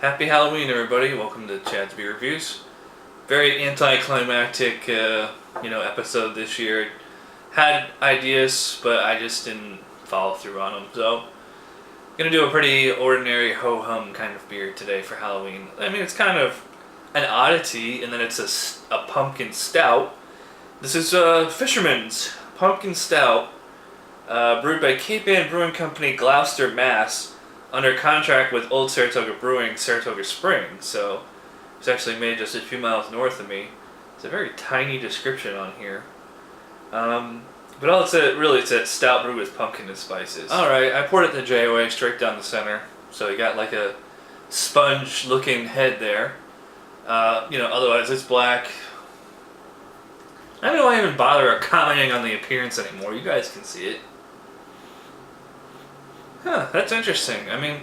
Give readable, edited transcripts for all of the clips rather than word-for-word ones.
Happy Halloween, everybody! Welcome to Chad's Beer Reviews. Very anticlimactic, episode this year. Had ideas, but I just didn't follow through on them. So, gonna do a pretty ordinary ho-hum kind of beer today for Halloween. I mean, it's kind of an oddity, and then it's a pumpkin stout. This is Fisherman's Pumpkin Stout, brewed by Cape Ann Brewing Company, Gloucester, Mass, under contract with Old Saratoga Brewing, Saratoga Springs. So it's actually made just a few miles north of me. It's a very tiny description on here. But all it said, really, it said stout brewed with pumpkin and spices. Alright, I poured it the J-way straight down the center. So you got like a sponge looking head there. Otherwise it's black. I don't know why I even bother commenting on the appearance anymore. You guys can see it. Huh, that's interesting. I mean,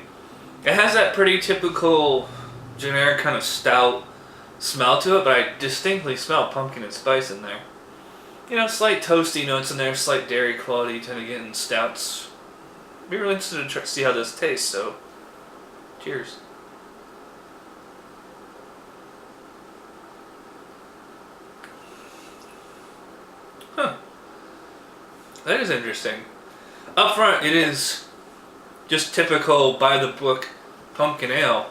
it has that pretty typical generic kind of stout smell to it, but I distinctly smell pumpkin and spice in there. Slight toasty notes in there, slight dairy quality you tend to get in stouts. Be really interested to see how this tastes, so cheers. Huh. That is interesting. Up front, it is just typical by-the-book pumpkin ale.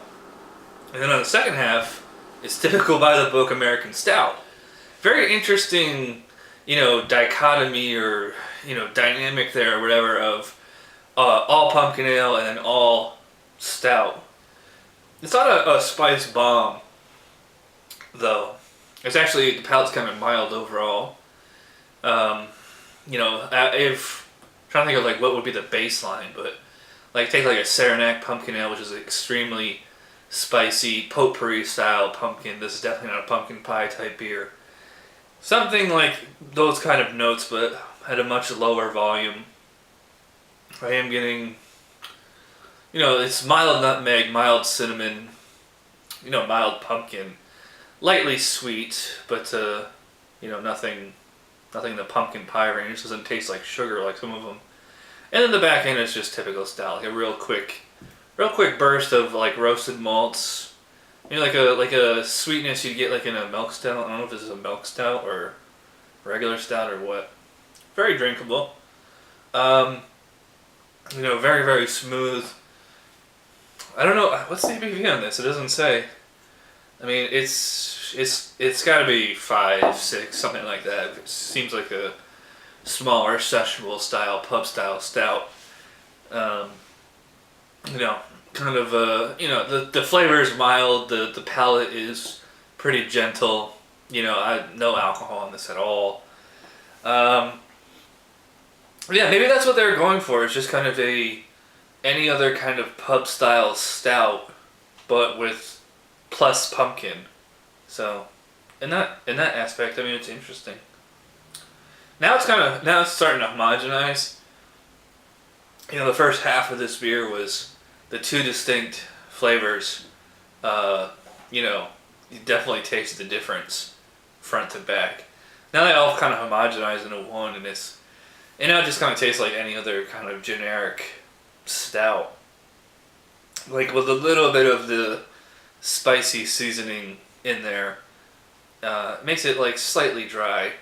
And then on the second half, it's typical by-the-book American stout. Very interesting, dichotomy or, dynamic there or whatever of all pumpkin ale and then all stout. It's not a spice bomb, though. It's actually, the palate's kind of mild overall. If I'm trying to think of like what would be the baseline, but like take like a Saranac pumpkin ale, which is extremely spicy potpourri style pumpkin. This is definitely not a pumpkin pie type beer. Something like those kind of notes, but at a much lower volume. I am getting, it's mild nutmeg, mild cinnamon, mild pumpkin, lightly sweet, but nothing in the pumpkin pie range. Doesn't taste like sugar like some of them. And then the back end is just typical stout, like a real quick burst of like roasted malts. Like a sweetness you'd get like in a milk stout. I don't know if this is a milk stout or regular stout or what. Very drinkable. Very, very smooth. I don't know, what's the ABV on this? It doesn't say. I mean, it's got to be 5, 6, something like that. It seems like a smaller sessionable style, pub style stout. The flavor is mild. The palate is pretty gentle. No alcohol in this at all. Maybe that's what they're going for. It's just kind of any other kind of pub style stout, but with plus pumpkin. So, in that aspect, I mean, it's interesting. Now it's starting to homogenize. The first half of this beer was the two distinct flavors. You definitely taste the difference front to back. Now they all kind of homogenize into one, and now it just kind of tastes like any other kind of generic stout. Like with a little bit of the spicy seasoning in there. Makes it like slightly dry.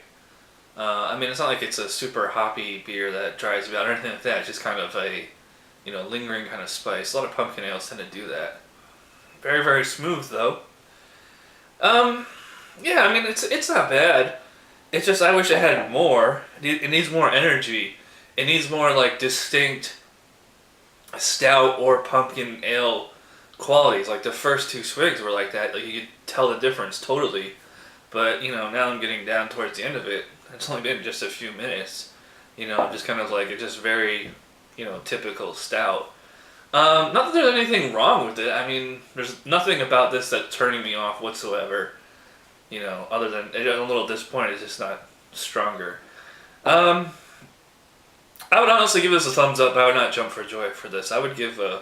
It's not like it's a super hoppy beer that dries you out or anything like that. It's just kind of a, lingering kind of spice. A lot of pumpkin ales tend to do that. Very, very smooth though. It's not bad. It's just I wish it had more. It needs more energy. It needs more like distinct stout or pumpkin ale qualities. Like the first two swigs were like that. Like you could tell the difference totally. But now I'm getting down towards the end of it. It's only been just a few minutes. I'm just kind of like, it's just very, typical stout. Not that there's anything wrong with it. I mean, there's nothing about this that's turning me off whatsoever. Other than I'm a little disappointed it's just not stronger. I would honestly give this a thumbs up. I would not jump for joy for this. I would give a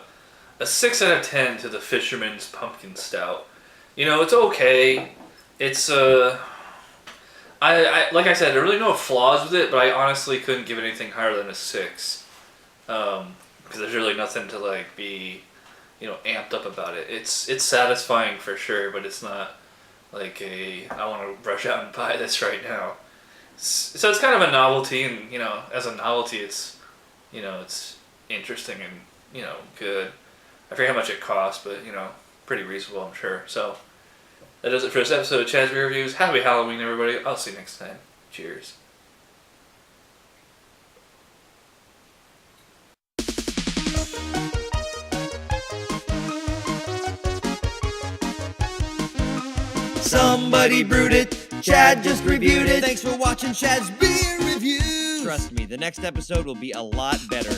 6 out of 10 to the Fisherman's Pumpkin Stout. It's okay. It's I like I said, there are really no flaws with it, but I honestly couldn't give it anything higher than a 6. Because there's really nothing to like be, amped up about it. It's satisfying for sure, but it's not like I want to rush out and buy this right now. So it's kind of a novelty, and as a novelty, it's it's interesting and good. I forget how much it costs, but pretty reasonable, I'm sure. So that does it for this episode of Chad's Beer Reviews. Happy Halloween, everybody. I'll see you next time. Cheers. Somebody brewed it, Chad just reviewed it. Thanks for watching Chad's Beer Reviews. Trust me, the next episode will be a lot better.